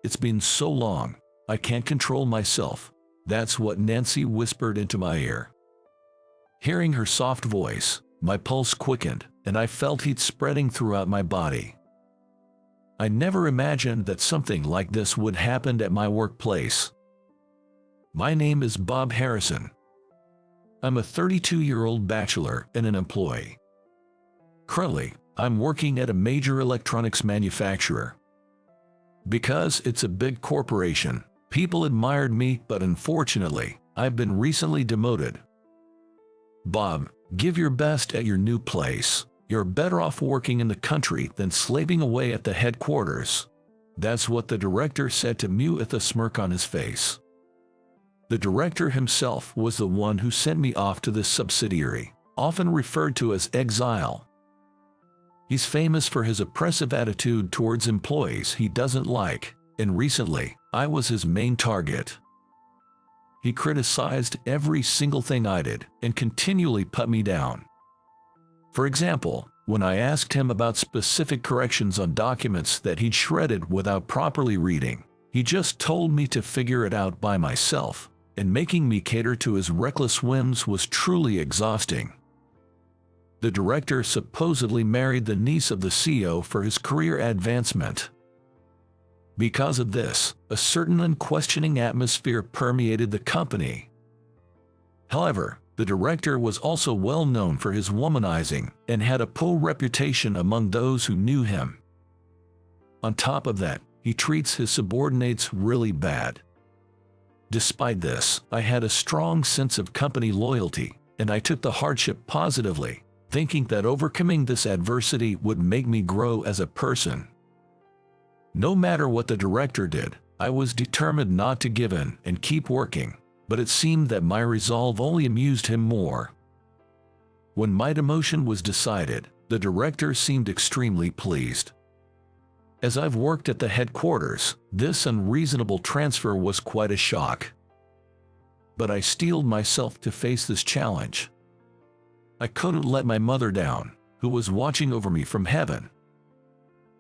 It's been so long, I can't control myself. That's what Nancy whispered into my ear. Hearing her soft voice, my pulse quickened, and I felt heat spreading throughout my body. I never imagined that something like this would happen at my workplace. My name is Bob Harrison. I'm a 32-year-old bachelor and an employee. Currently, I'm working at a major electronics manufacturer. Because it's a big corporation, people admired me, but unfortunately, I've been recently demoted. Bob, give your best at your new place. You're better off working in the country than slaving away at the headquarters. That's what the director said to me with a smirk on his face. The director himself was the one who sent me off to this subsidiary, often referred to as exile. He's famous for his oppressive attitude towards employees he doesn't like, and recently, I was his main target. He criticized every single thing I did and continually put me down. For example, when I asked him about specific corrections on documents that he'd shredded without properly reading, he just told me to figure it out by myself, and making me cater to his reckless whims was truly exhausting. The director supposedly married the niece of the CEO for his career advancement. Because of this, a certain unquestioning atmosphere permeated the company. However, the director was also well known for his womanizing and had a poor reputation among those who knew him. On top of that, he treats his subordinates really bad. Despite this, I had a strong sense of company loyalty, and I took the hardship positively, thinking that overcoming this adversity would make me grow as a person. No matter what the director did, I was determined not to give in and keep working, but it seemed that my resolve only amused him more. When my demotion was decided, the director seemed extremely pleased. As I've worked at the headquarters, this unreasonable transfer was quite a shock. But I steeled myself to face this challenge. I couldn't let my mother down, who was watching over me from heaven.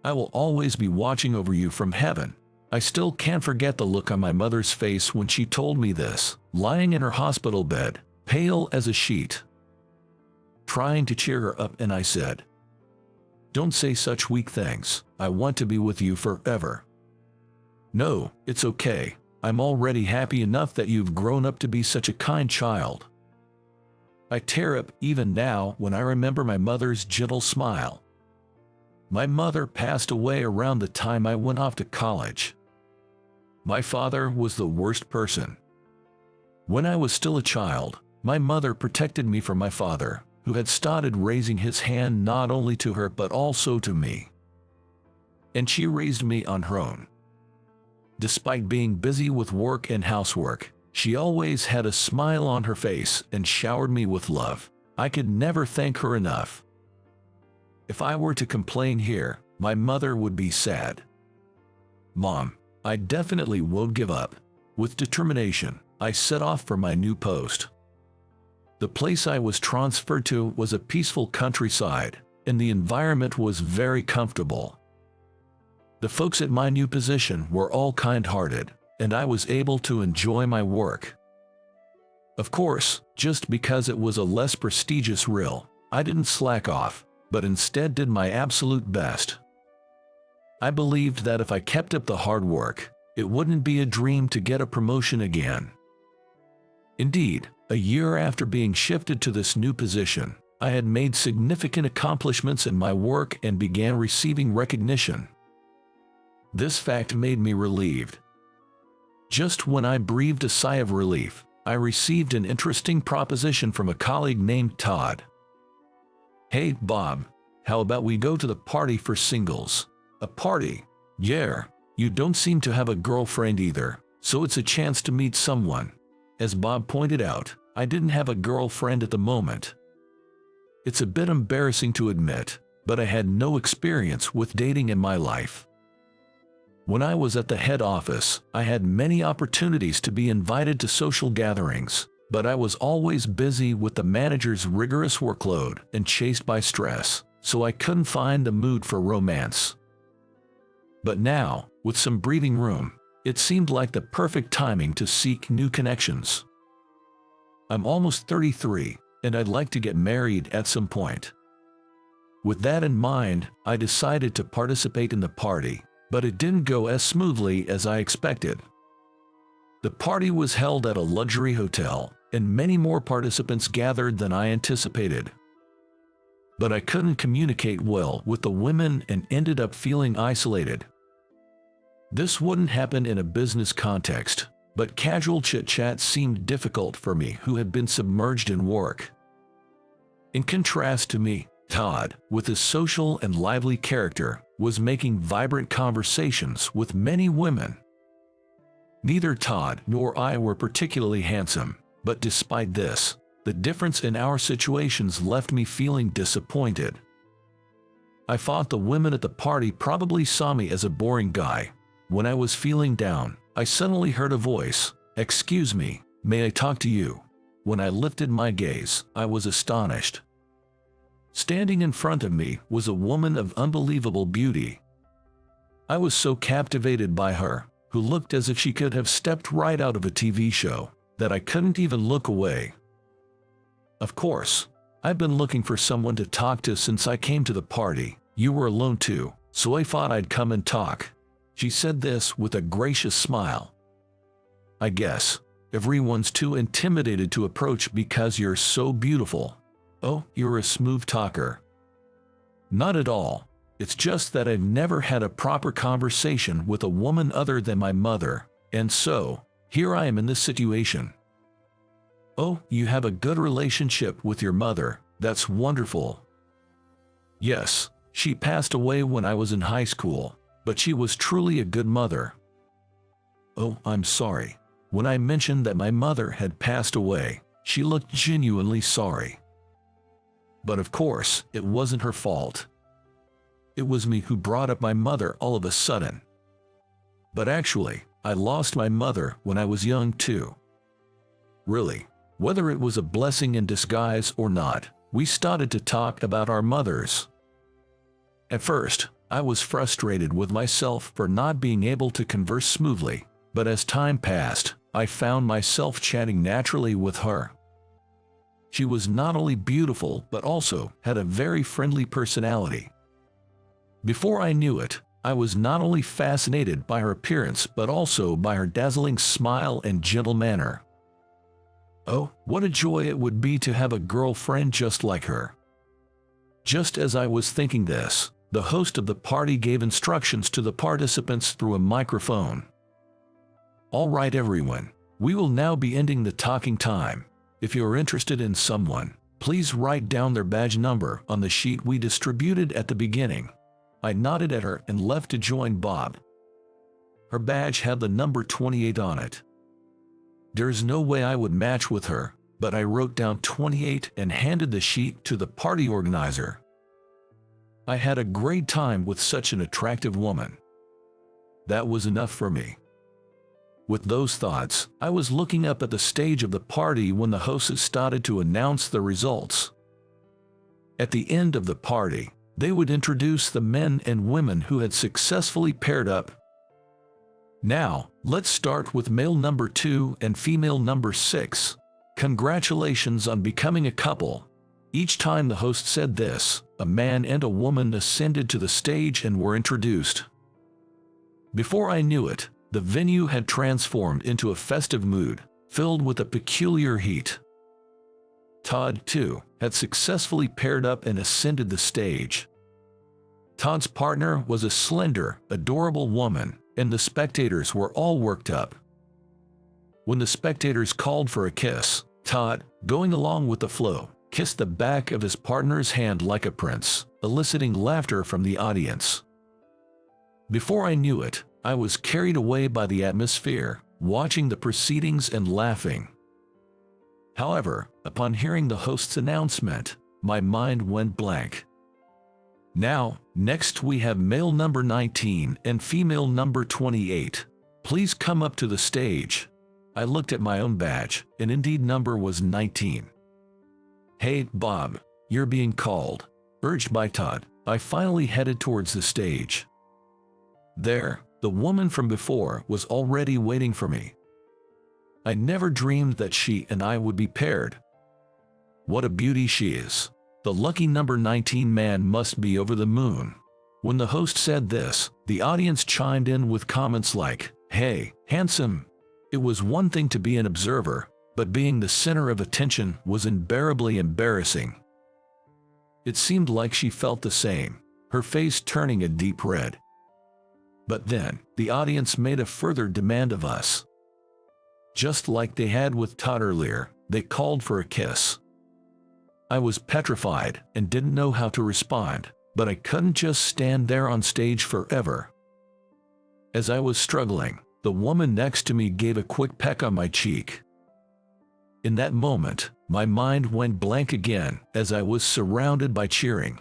I will always be watching over you from heaven. I still can't forget the look on my mother's face when she told me this, lying in her hospital bed, pale as a sheet. Trying to cheer her up, and I said, "Don't say such weak things. I want to be with you forever." "No, it's okay. I'm already happy enough that you've grown up to be such a kind child." I tear up even now when I remember my mother's gentle smile. My mother passed away around the time I went off to college. My father was the worst person. When I was still a child, my mother protected me from my father, who had started raising his hand not only to her but also to me. And she raised me on her own. Despite being busy with work and housework, she always had a smile on her face and showered me with love. I could never thank her enough. If I were to complain here, my mother would be sad. "Mom, I definitely won't give up." With determination, I set off for my new post. The place I was transferred to was a peaceful countryside, and the environment was very comfortable. The folks at my new position were all kind-hearted, and I was able to enjoy my work. Of course, just because it was a less prestigious role, I didn't slack off, but instead did my absolute best. I believed that if I kept up the hard work, it wouldn't be a dream to get a promotion again. Indeed, a year after being shifted to this new position, I had made significant accomplishments in my work and began receiving recognition. This fact made me relieved. Just when I breathed a sigh of relief, I received an interesting proposition from a colleague named Todd. "Hey, Bob, how about we go to the party for singles?" "A party? Yeah, you don't seem to have a girlfriend either, so it's a chance to meet someone." As Bob pointed out, I didn't have a girlfriend at the moment. It's a bit embarrassing to admit, but I had no experience with dating in my life. When I was at the head office, I had many opportunities to be invited to social gatherings, but I was always busy with the manager's rigorous workload and chased by stress, so I couldn't find the mood for romance. But now, with some breathing room, it seemed like the perfect timing to seek new connections. I'm almost 33, and I'd like to get married at some point. With that in mind, I decided to participate in the party, but it didn't go as smoothly as I expected. The party was held at a luxury hotel, and many more participants gathered than I anticipated. But I couldn't communicate well with the women and ended up feeling isolated. This wouldn't happen in a business context, but casual chit-chat seemed difficult for me who had been submerged in work. In contrast to me, Todd, with his social and lively character, was making vibrant conversations with many women. Neither Todd nor I were particularly handsome, but despite this, the difference in our situations left me feeling disappointed. I thought the women at the party probably saw me as a boring guy. When I was feeling down, I suddenly heard a voice, "Excuse me, may I talk to you?" When I lifted my gaze, I was astonished. Standing in front of me was a woman of unbelievable beauty. I was so captivated by her, who looked as if she could have stepped right out of a TV show, that I couldn't even look away. Of course, I've been looking for someone to talk to since I came to the party. You were alone too, so I thought I'd come and talk. She said this with a gracious smile. I guess everyone's too intimidated to approach because you're so beautiful. Oh, you're a smooth talker. Not at all. It's just that I've never had a proper conversation with a woman other than my mother, and so, here I am in this situation. Oh, you have a good relationship with your mother. That's wonderful. Yes, she passed away when I was in high school, but she was truly a good mother. Oh, I'm sorry. When I mentioned that my mother had passed away, she looked genuinely sorry. But of course, it wasn't her fault. It was me who brought up my mother all of a sudden. But actually, I lost my mother when I was young too. Really, whether it was a blessing in disguise or not, we started to talk about our mothers. At first, I was frustrated with myself for not being able to converse smoothly, but as time passed, I found myself chatting naturally with her. She was not only beautiful but also had a very friendly personality. Before I knew it, I was not only fascinated by her appearance but also by her dazzling smile and gentle manner. Oh, what a joy it would be to have a girlfriend just like her. Just as I was thinking this, the host of the party gave instructions to the participants through a microphone. All right everyone, we will now be ending the talking time. If you are interested in someone, please write down their badge number on the sheet we distributed at the beginning. I nodded at her and left to join Bob. Her badge had the number 28 on it. There's no way I would match with her, but I wrote down 28 and handed the sheet to the party organizer. I had a great time with such an attractive woman. That was enough for me. With those thoughts, I was looking up at the stage of the party when the hosts started to announce the results. At the end of the party, they would introduce the men and women who had successfully paired up. Now, let's start with male number 2 and female number 6. Congratulations on becoming a couple. Each time the host said this, a man and a woman ascended to the stage and were introduced. Before I knew it, the venue had transformed into a festive mood, filled with a peculiar heat. Todd, too, had successfully paired up and ascended the stage. Todd's partner was a slender, adorable woman, and the spectators were all worked up. When the spectators called for a kiss, Todd, going along with the flow, kissed the back of his partner's hand like a prince, eliciting laughter from the audience. Before I knew it, I was carried away by the atmosphere, watching the proceedings and laughing. However, upon hearing the host's announcement, my mind went blank. Now, next we have male number 19 and female number 28. Please come up to the stage. I looked at my own badge, and indeed number was 19. Hey, Bob, you're being called. Urged by Todd, I finally headed towards the stage. There, the woman from before was already waiting for me. I never dreamed that she and I would be paired. What a beauty she is. The lucky number 19 man must be over the moon. When the host said this, the audience chimed in with comments like, "Hey, handsome." It was one thing to be an observer, but being the center of attention was unbearably embarrassing. It seemed like she felt the same, her face turning a deep red. But then, the audience made a further demand of us. Just like they had with Todd earlier, they called for a kiss. I was petrified and didn't know how to respond, but I couldn't just stand there on stage forever. As I was struggling, the woman next to me gave a quick peck on my cheek. In that moment, my mind went blank again as I was surrounded by cheering.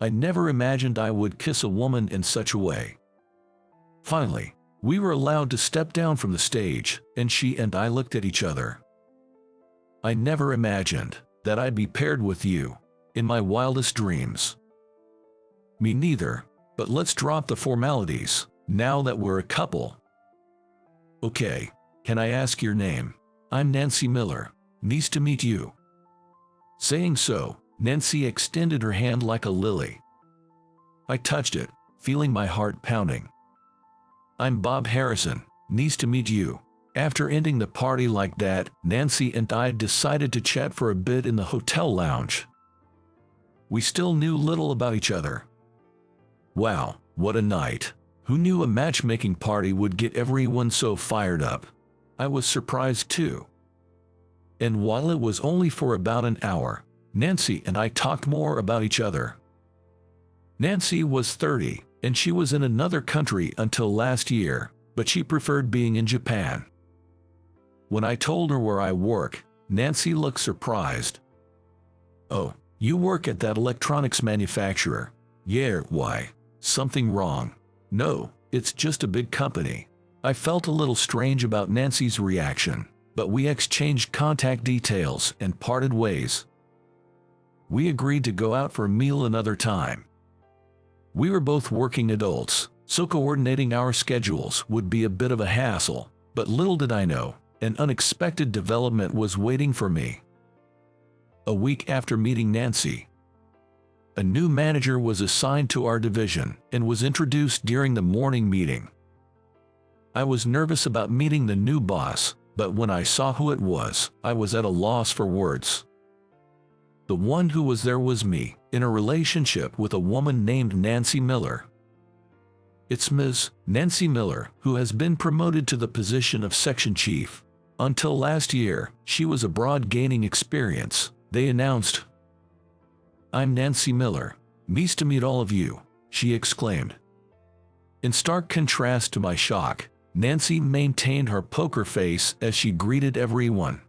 I never imagined I would kiss a woman in such a way. Finally, we were allowed to step down from the stage, and she and I looked at each other. I never imagined that I'd be paired with you in my wildest dreams. Me neither, but let's drop the formalities now that we're a couple. Okay, can I ask your name? I'm Nancy Miller. Nice to meet you. Saying so, Nancy extended her hand like a lily. I touched it, feeling my heart pounding. I'm Bob Harrison. Nice to meet you. After ending the party like that, Nancy and I decided to chat for a bit in the hotel lounge. We still knew little about each other. Wow, what a night. Who knew a matchmaking party would get everyone so fired up? I was surprised too. And while it was only for about an hour, Nancy and I talked more about each other. Nancy was 30, and she was in another country until last year, but she preferred being in Japan. When I told her where I work, Nancy looked surprised. "Oh, you work at that electronics manufacturer?" "Yeah, why? Something wrong?" "No, it's just a big company." I felt a little strange about Nancy's reaction, but we exchanged contact details and parted ways. We agreed to go out for a meal another time. We were both working adults, so coordinating our schedules would be a bit of a hassle, but little did I know, an unexpected development was waiting for me. A week after meeting Nancy, a new manager was assigned to our division and was introduced during the morning meeting. I was nervous about meeting the new boss, but when I saw who it was, I was at a loss for words. The one who was there was me, in a relationship with a woman named Nancy Miller. It's Ms. Nancy Miller, who has been promoted to the position of section chief. Until last year, she was abroad gaining experience, they announced. "I'm Nancy Miller. Nice to meet all of you," she exclaimed. In stark contrast to my shock, Nancy maintained her poker face as she greeted everyone.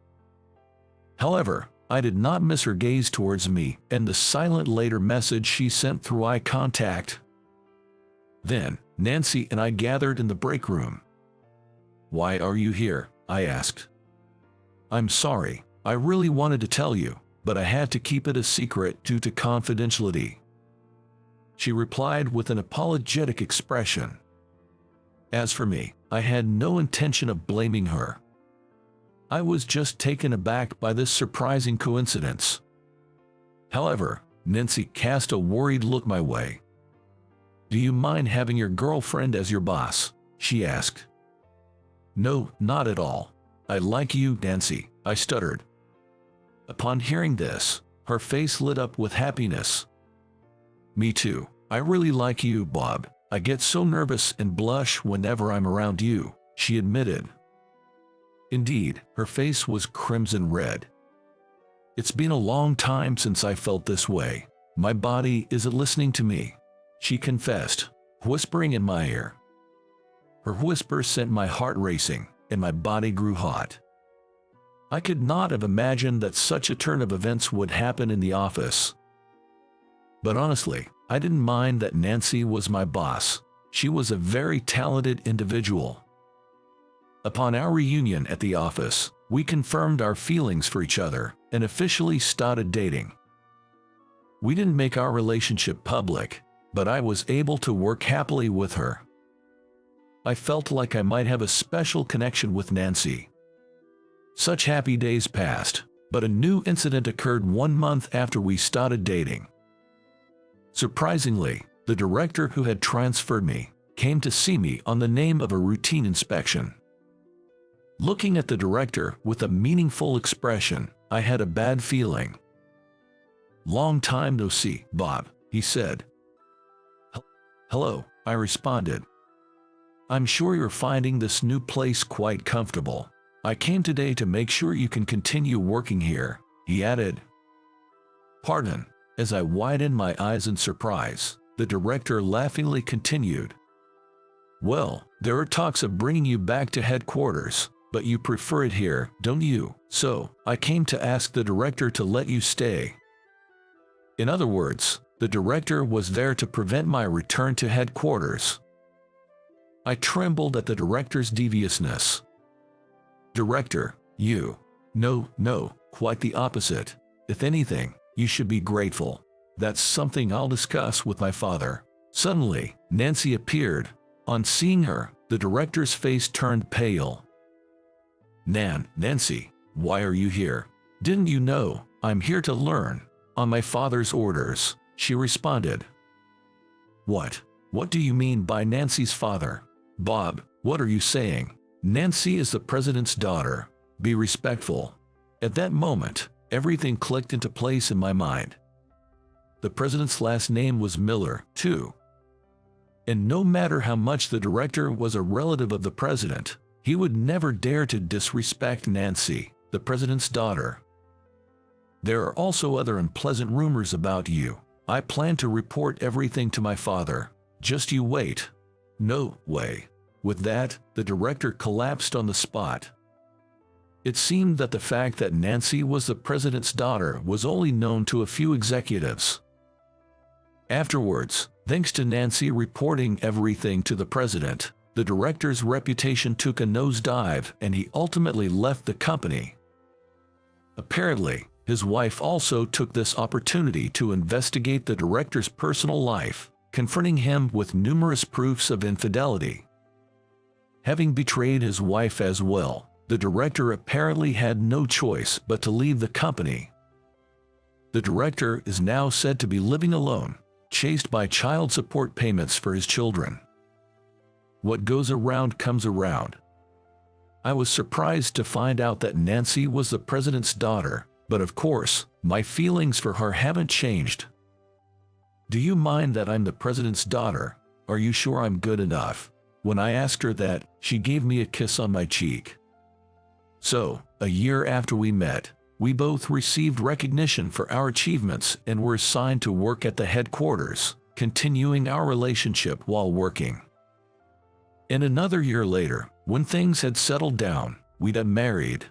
However, I did not miss her gaze towards me and the silent later message she sent through eye contact. Then, Nancy and I gathered in the break room. "Why are you here?" I asked. "I'm sorry, I really wanted to tell you, but I had to keep it a secret due to confidentiality," she replied with an apologetic expression. As for me, I had no intention of blaming her. I was just taken aback by this surprising coincidence. However, Nancy cast a worried look my way. "Do you mind having your girlfriend as your boss?" she asked. "No, not at all. I like you, Nancy," I stuttered. Upon hearing this, her face lit up with happiness. "Me too. I really like you, Bob. I get so nervous and blush whenever I'm around you," she admitted. Indeed, her face was crimson red. "It's been a long time since I felt this way. My body isn't listening to me," she confessed, whispering in my ear. Her whisper sent my heart racing, and my body grew hot. I could not have imagined that such a turn of events would happen in the office. But honestly, I didn't mind that Nancy was my boss. She was a very talented individual. Upon our reunion at the office, we confirmed our feelings for each other and officially started dating. We didn't make our relationship public, but I was able to work happily with her. I felt like I might have a special connection with Nancy. Such happy days passed, but a new incident occurred 1 month after we started dating. Surprisingly, the director who had transferred me came to see me on the name of a routine inspection. Looking at the director with a meaningful expression, I had a bad feeling. "Long time no see, Bob," he said. "Hello," I responded. "I'm sure you're finding this new place quite comfortable. I came today to make sure you can continue working here," he added. "Pardon," as I widened my eyes in surprise, the director laughingly continued. "Well, there are talks of bringing you back to headquarters, but you prefer it here, don't you? So, I came to ask the director to let you stay." In other words, the director was there to prevent my return to headquarters. I trembled at the director's deviousness. "Director, you..." No, quite the opposite. If anything, you should be grateful. That's something I'll discuss with my father." Suddenly, Nancy appeared. On seeing her, the director's face turned pale. Nancy, why are you here? Didn't you know? I'm here to learn. On my father's orders," she responded. What do you mean by Nancy's father? Bob, what are you saying? Nancy is the president's daughter. Be respectful. At that moment, everything clicked into place in my mind. The president's last name was Miller, too. And no matter how much the director was a relative of the president, he would never dare to disrespect Nancy, the president's daughter. "There are also other unpleasant rumors about you. I plan to report everything to my father. Just you wait." "No way." With that, the director collapsed on the spot. It seemed that the fact that Nancy was the president's daughter was only known to a few executives. Afterwards, thanks to Nancy reporting everything to the president, the director's reputation took a nosedive and he ultimately left the company. Apparently, his wife also took this opportunity to investigate the director's personal life, confronting him with numerous proofs of infidelity. Having betrayed his wife as well, the director apparently had no choice but to leave the company. The director is now said to be living alone, chased by child support payments for his children. What goes around comes around. I was surprised to find out that Nancy was the president's daughter, but of course, my feelings for her haven't changed. "Do you mind that I'm the president's daughter? Are you sure I'm good enough?" When I asked her that, she gave me a kiss on my cheek. So, a year after we met, we both received recognition for our achievements and were assigned to work at the headquarters, continuing our relationship while working. And another year later, when things had settled down, we got married.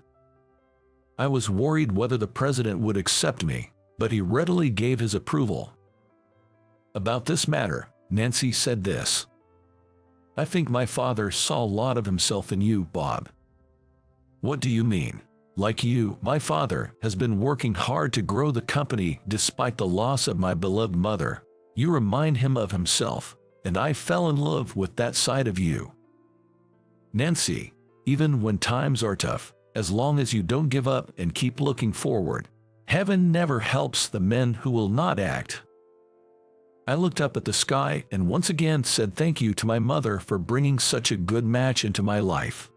I was worried whether the president would accept me, but he readily gave his approval. About this matter, Nancy said this: "I think my father saw a lot of himself in you, Bob." "What do you mean?" "Like you, my father has been working hard to grow the company despite the loss of my beloved mother. You remind him of himself, and I fell in love with that side of you. Nancy, even when times are tough, as long as you don't give up and keep looking forward, heaven never helps the men who will not act." I looked up at the sky and once again said thank you to my mother for bringing such a good match into my life.